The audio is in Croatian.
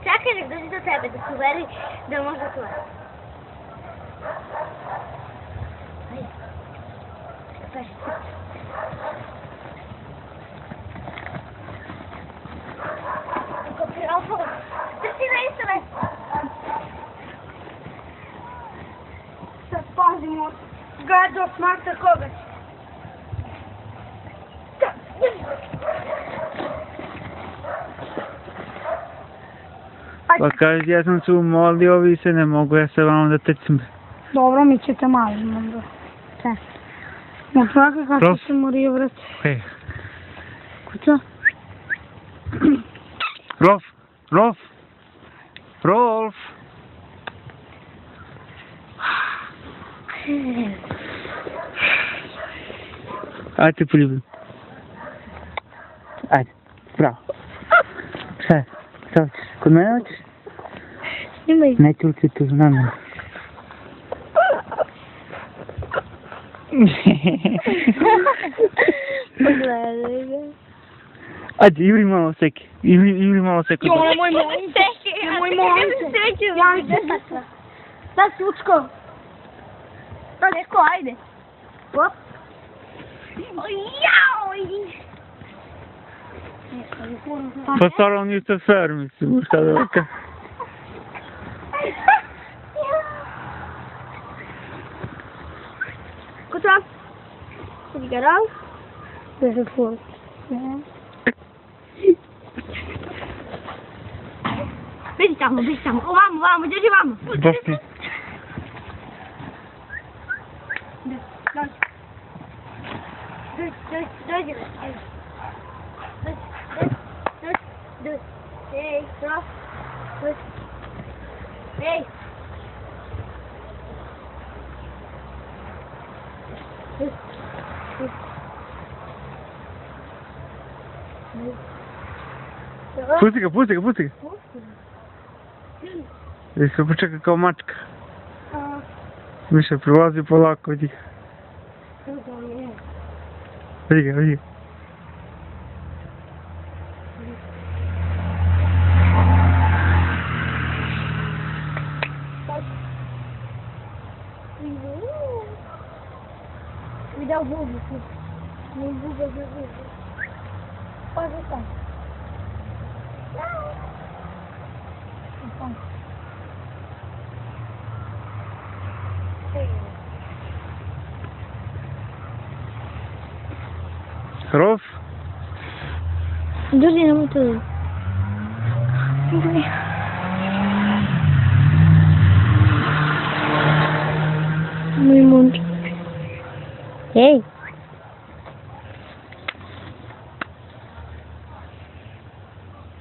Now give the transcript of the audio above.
Čekaj, nek dođi do tebe, da se uveri da možda to je. Ajde. Paši. Kako piralfova. Trči na isto mesto. Sad pazimo. Gado, smatra koga. Pa kaži, ja sam se umolio, vi se ne mogu, ja se vam da trčim. Dobro, mi ćete malo, dobro. Te. No, čekaj kako Prof. se morio, vrat. Hej, Kuća? Rolf, Rolf, Rolf. Ajde te poljubim. Ajde, bravo. Šta hoćeš? Kod mene hoćeš? Snimaj. Neću li ti tu na mene? Pogledaj ga. Ajde, Ivri malo seki. Ivri malo seki. Jo, nemoj molim te. Nemoj molim te. Ja mi se. Sad sučko. To neko, ajde. Hop. Jao! Pa stvarno niste fair, mislim, šta da vaka. Kuća? Did you get out? There's a fool. Vidi tamo, ovamo, drži vamo. Baš ti. Dođi. Ej, prof. Ej. Pusti ga. I se počeka kao mačka. Više prilazi polako, vidi ga. Vidi ga. Видел бубу. Не буба. Пожалуйста. Rolf? Друзі, не мотили. Мой мунчик. Ей!